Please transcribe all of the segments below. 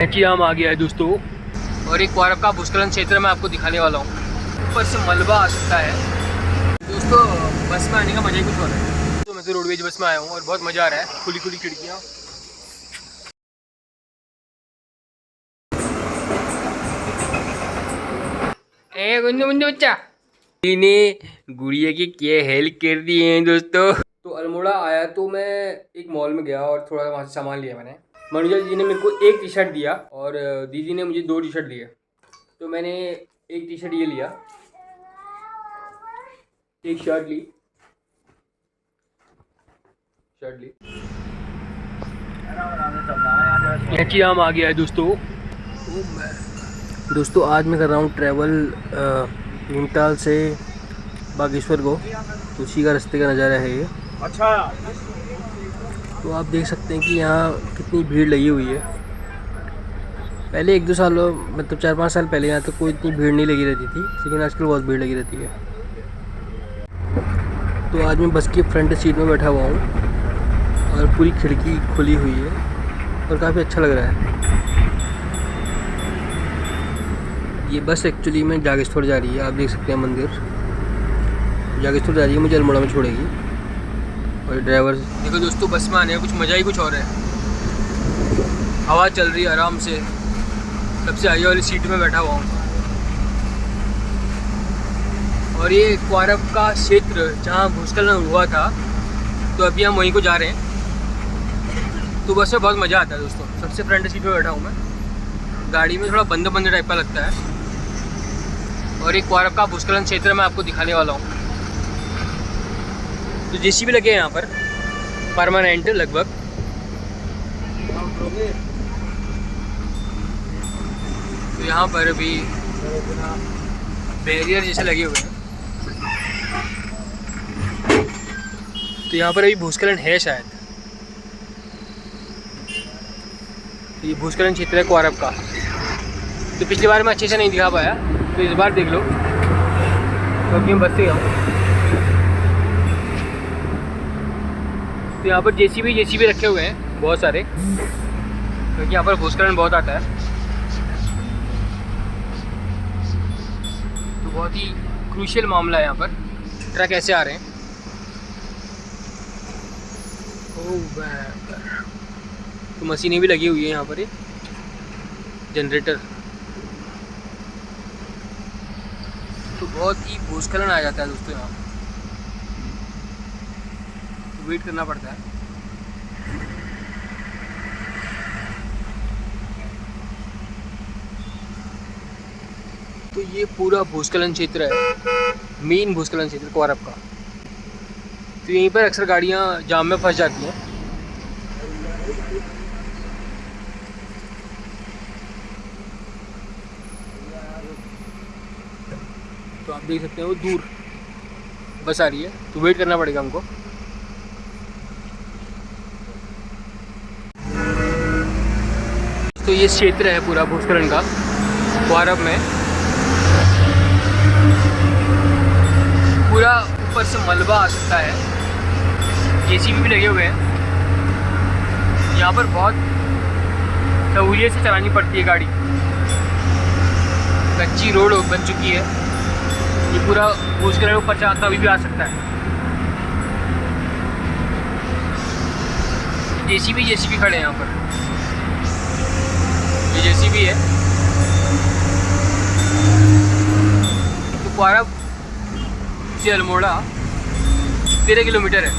हम आ गया है दोस्तों, और एक वारब का भूस्खलन क्षेत्र मैं आपको दिखाने वाला हूँ। ऊपर से मलबा आ सकता है दोस्तों। बस में आने का मजा ही कुछ और है। तो मैं तो रोडवेज बस में आया हूँ और बहुत मज़ा आ रहा है। खुली खुली खिड़कियाँ, बच्चा ने गुड़िया की क्या हेल्प कर दी है दोस्तों। तो अल्मोड़ा आया तो मैं एक मॉल में गया और थोड़ा वहाँ से सामान लिया मैंने। मनुजा जी ने मेरे को एक टी शर्ट दिया और दीदी ने मुझे 2 टी शर्ट दिए। तो मैंने एक टी शर्ट ये लिया, एक शर्ट ली। हम आ गया है दोस्तों। आज मैं कर रहा हूँ ट्रैवल भीमताल से बागेश्वर को। तो उसी का रास्ते का नज़ारा है ये। अच्छा, तो आप देख सकते हैं कि यहाँ कितनी भीड़ लगी हुई है। पहले 1-2 सालों मतलब 4-5 साल पहले यहाँ तो कोई इतनी भीड़ नहीं लगी रहती थी, लेकिन आजकल बहुत भीड़ लगी रहती है। तो आज मैं बस की फ्रंट सीट में बैठा हुआ हूँ और पूरी खिड़की खुली हुई है और काफ़ी अच्छा लग रहा है। ये बस एक्चुअली में जागेश्वर जा रही है। आप देख सकते हैं मंदिर जागेश्वर जा रही है, मुझे अल्मोड़ा में छोड़ेगी। और ड्राइवर देखो दोस्तों, बस में आने का कुछ मज़ा ही कुछ और है। हवा चल रही है आराम से, सबसे आगे वाली सीट में बैठा हुआ हूँ। और ये वारब का क्षेत्र जहाँ भूस्खलन हुआ था, तो अभी हम वहीं को जा रहे हैं। तो बस में बहुत मज़ा आता है दोस्तों। सबसे फ्रंट सीट में बैठा हूँ मैं। गाड़ी में थोड़ा बंद बंद टाइप का लगता है। और एक वारब का भूस्खलन क्षेत्र मैं आपको दिखाने वाला हूँ। तो जेसीबी लगे हैं यहाँ पर परमानेंट लगभग। तो यहाँ पर भी बैरियर जैसे लगे हुए हैं। तो यहाँ पर अभी भूस्खलन है शायद। तो ये भूस्खलन क्षेत्र है वारब का। तो पिछली बार मैं अच्छे से नहीं दिखा पाया, तो इस बार देख लो। तो अभी मैं बस से आऊँ। तो यहाँ पर जेसीबी रखे हुए हैं बहुत सारे, क्योंकि यहाँ पर भूस्खलन बहुत आता है। तो बहुत ही क्रूशियल मामला है यहाँ पर। ट्रक ऐसे आ रहे हैं। तो मशीनें भी लगी हुई है यहाँ पर, जनरेटर। तो बहुत ही भूस्खलन आ जाता है दोस्तों यहाँ। तो वेट करना पड़ता है। तो ये पूरा भूस्खलन क्षेत्र है, मेन भूस्खलन क्षेत्र वारब का। तो यहीं पर अक्सर गाड़ियाँ जाम में फंस जाती हैं। तो आप देख सकते हैं वो दूर बस आ रही है, तो वेट करना पड़ेगा हमको। तो ये क्षेत्र है पूरा भूस्खलन का वारब में। पूरा ऊपर से मलबा आ सकता है। जेसीबी भी लगे हुए हैं यहाँ पर। बहुत सहूलियत से चलानी पड़ती है गाड़ी। कच्ची रोड बन चुकी है। ये पूरा भूस्खलन ऊपर से कभी भी आ सकता है। जेसीबी खड़े हैं यहाँ पर। ये जेसीबी है। तो वारब से अल्मोड़ा 13 किलोमीटर है।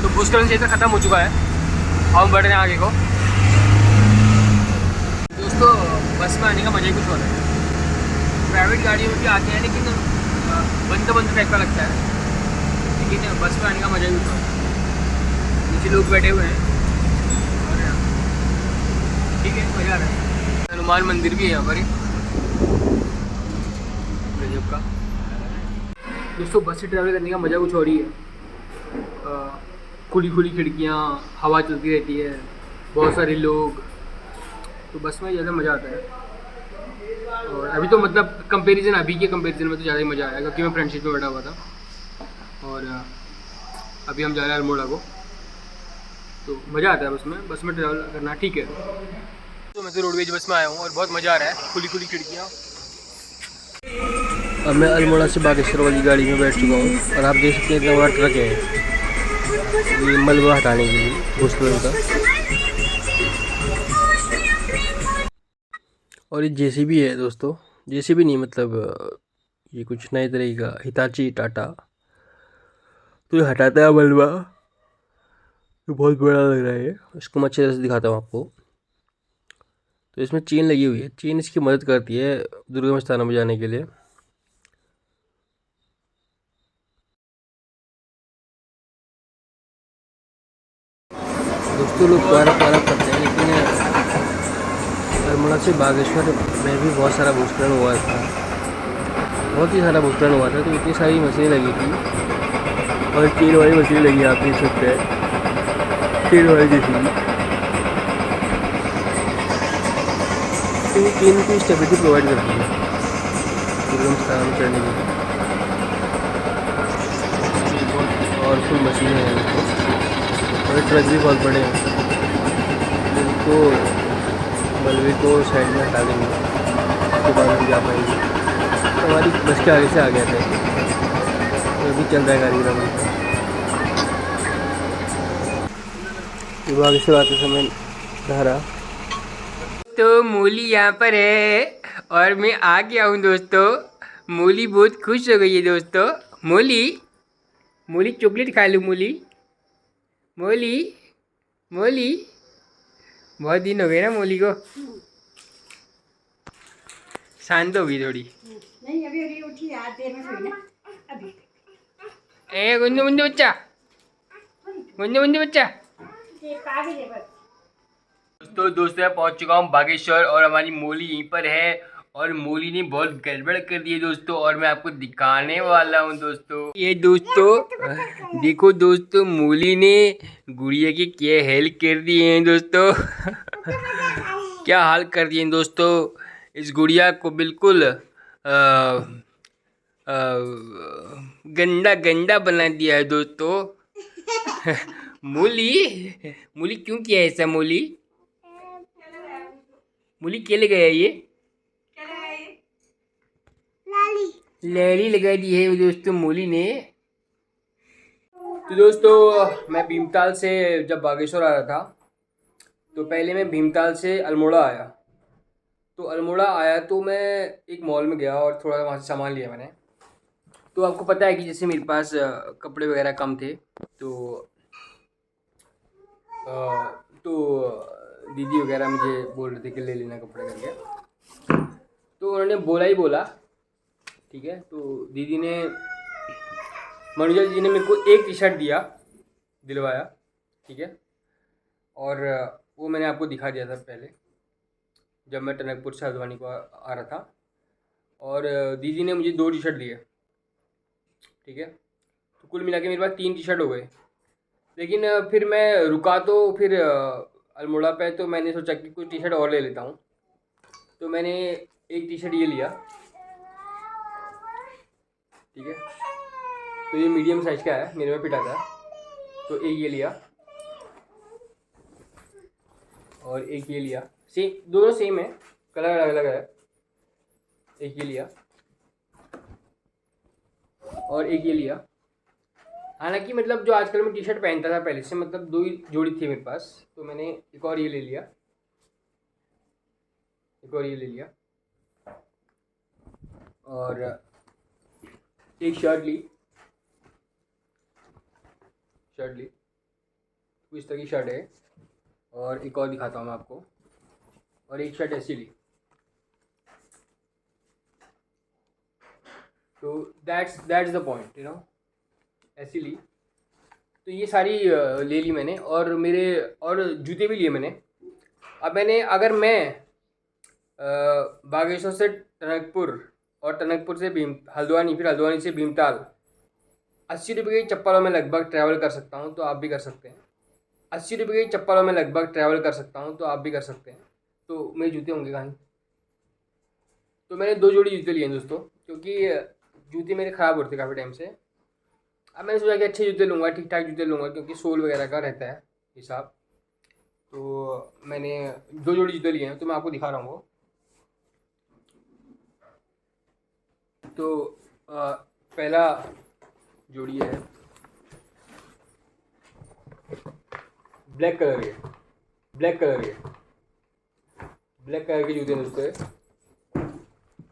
तो भूस्खलन क्षेत्र ख़त्म हो चुका है। अब हम बढ़ रहे हैं आगे को। दोस्तों बस में आने का मज़ा ही कुछ और है। प्राइवेट गाड़ियों में भी आते हैं, लेकिन बंद टाइप का लगता है। लेकिन बस में आने का मज़ा ही कुछ और है। नीचे लोग बैठे हुए हैं और ठीक है, मज़ा आ रहा है। हनुमान मंदिर भी है यहाँ पर गजब का। दोस्तों बस से ट्रैवल करने का मज़ा कुछ और ही है। खुली खिड़कियाँ, हवा चलती रहती है, बहुत सारे लोग। तो बस में ज़्यादा मज़ा आता है। और अभी तो मतलब अभी के कंपैरिजन में तो ज़्यादा ही मज़ा आया, क्योंकि मैं फ्रंट सीट में बैठा हुआ था। और अभी हम जा रहे हैं अल्मोड़ा को। तो मज़ा आता है बस में ट्रैवल करना, ठीक है। तो मैं तो रोडवेज बस में आया हूँ और बहुत मज़ा आ रहा है, खुली खुली खिड़कियाँ। अब मैं अल्मोड़ा से बागेश्वर वाली गाड़ी में बैठ चुका हूँ और आप देख सकते हैं इतना बड़ा ट्रक है ये मलबा हटाने के लिए भूस्खलन का। और ये जेसीबी है दोस्तों, जेसीबी नहीं मतलब ये कुछ नए तरह का हिताची टाटा, तो ये हटाता है मलबा। तो बहुत बड़ा लग रहा है, इसको मैं अच्छे से दिखाता हूँ आपको। तो इसमें चेन लगी हुई है, चेन इसकी मदद करती है दुर्गम स्थानों में जाने के लिए। दोस्तों लोग पारा पारा करते हैं, लेकिन अल्मोड़ा से बागेश्वर में भी बहुत सारा भूस्खलन हुआ था, बहुत ही सारा भूस्खलन हुआ था। तो इतनी सारी मशीनें लगी थी और चेन वाली मशीन लगी, आप देख सकते हैं चेन वाली जैसी। तो ये चेन की स्टेबिलिटी प्रोवाइड करती है दुर्गम स्थान में चढ़ने के लिए। बहुत पावरफुल मशीन है और ट्रक भी बहुत बड़े हैं, इनको मलबे को साइड में हटा देंगे, उसके बाद हम जा पाएंगे। तो हमारी बस के आगे से आ गया था, तो अभी चल रहा है कार्यक्रम। विभाग से आते समय धारा तो मूली यहाँ पर है और मैं आ गया हूँ दोस्तों। मूली बहुत खुश हो गई है दोस्तों। मूली मूली चॉकलेट खा लूँ मूली, मूली मूली बहुत दिन हो गए ना मूली को, शांत हो गई थोड़ी। नहीं अभी अभी उठी, आज देर में सोई ना अभी। ए गुंजू गुंजू बच्चा, गुंजू गुंजू बच्चा। दोस्तों मैं पहुंच चुका हूं बागेश्वर और हमारी मूली यहीं पर है और मूली ने बहुत गड़बड़ कर दी है दोस्तों, और मैं आपको दिखाने वाला हूं दोस्तों। ये दोस्तों देखो दोस्तों, मूली ने गुड़िया की क्या हेल्प कर दी है दोस्तों। क्या हाल कर दिए दोस्तों, इस गुड़िया को बिल्कुल गंदा गंदा बना दिया है दोस्तों। मूली मूली क्यों किया ऐसा, मूली मूली क्या लगाया ये, लैली लगा दी है दोस्तों मूली ने। तो दोस्तों मैं भीमताल से जब बागेश्वर आ रहा था तो पहले मैं भीमताल से अल्मोड़ा आया। तो अल्मोड़ा आया तो मैं एक मॉल में गया और थोड़ा वहाँ से सामान लिया मैंने। तो आपको पता है कि जैसे मेरे पास कपड़े वगैरह कम थे, तो दीदी वगैरह मुझे बोल रहे थे कि ले लेना कपड़े करके, तो उन्होंने बोला ही बोला, ठीक है। तो दीदी ने, मनुजा जी ने मेरे को एक टी शर्ट दिलवाया, ठीक है। और वो मैंने आपको दिखा दिया था पहले जब मैं टनकपुर से हल्द्वानी को आ रहा था। और दीदी ने मुझे 2 टी शर्ट दिए, ठीक है। तो कुल मिला के मेरे पास 3 टी शर्ट हो गए। लेकिन फिर मैं रुका तो फिर अल्मोड़ा पे, तो मैंने सोचा कि कुछ टी शर्ट और ले लेता हूँ। तो मैंने एक टी शर्ट ये लिया, ठीक है। तो ये मीडियम साइज का है, मेरे में फिट आता है। तो एक ये लिया और एक ये लिया, सेम दोनों सेम है, कलर अलग अलग है। एक ये लिया और एक ये लिया। हालांकि मतलब जो आजकल मैं टी शर्ट पहनता था पहले से, मतलब 2 ही जोड़ी थी मेरे पास, तो मैंने एक और ये ले लिया, एक और ये ले लिया और एक शर्ट ली, तो इस तरह की शर्ट है। और एक और दिखाता हूँ मैं आपको, और एक शर्ट ऐसी ली। तो that's the point, you know, ऐसी ली। तो ये सारी ले ली मैंने, और जूते भी लिए मैंने। अब मैंने, अगर मैं बागेश्वर से टनकपुर और टनकपुर से हल्द्वानी, फिर हल्द्वानी से भीमताल 80 रुपये की चप्पलों में लगभग ट्रैवल कर सकता हूँ, तो आप भी कर सकते हैं। 80 रुपये की चप्पलों में लगभग ट्रैवल कर सकता हूँ, तो आप भी कर सकते हैं। तो मेरे जूते होंगे कहाँ? तो मैंने 2 जोड़ी जूते लिए हैं दोस्तों, क्योंकि जूते मेरे ख़राब हो रहे थे काफ़ी टाइम से। अब मैंने सोचा कि अच्छे जूते लूँगा, ठीक ठाक जूते लूँगा, क्योंकि सोल वगैरह का रहता है। हिसाब। तो मैंने 2 जोड़ी जूते लिए हैं, तो मैं आपको दिखा रहा हूँ वो। तो पहला जोड़ी है ब्लैक कलर के ब्लैक कलर के जूते हैं जूते।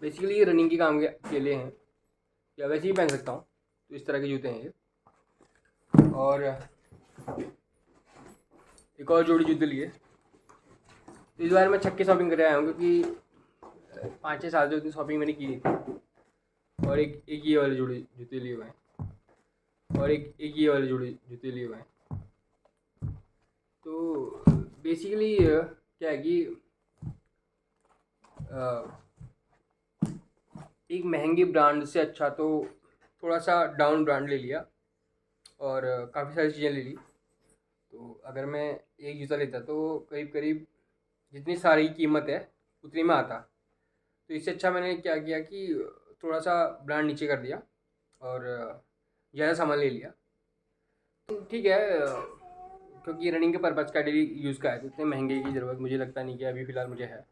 बेसिकली ये रनिंग के काम के लिए हैं, या वैसे ही पहन सकता हूँ, तो इस तरह के जूते हैं ये। और एक और जोड़ी जूते लिए। तो इस बार मैं छक्के शॉपिंग कर आया हूँ, क्योंकि 5-6 साल से उतनी शॉपिंग मैंने की नहीं। और एक ये वाले जोड़ी जूते लिए हुए हैं, और एक ये वाले जोड़ी जूते लिए हुए हैं। तो बेसिकली क्या है कि एक महंगे ब्रांड से अच्छा तो थोड़ा सा डाउन ब्रांड ले लिया, और काफ़ी सारी चीज़ें ले ली। तो अगर मैं एक जूता लेता तो करीब करीब जितनी सारी कीमत है उतनी में आता। तो इससे अच्छा मैंने क्या किया कि थोड़ा सा ब्रांड नीचे कर दिया और ज़्यादा सामान ले लिया। तो ठीक है, क्योंकि रनिंग के पर्पज़ का डेली यूज़ का है, तो इतने महंगे की ज़रूरत मुझे लगता नहीं कि अभी फ़िलहाल मुझे है।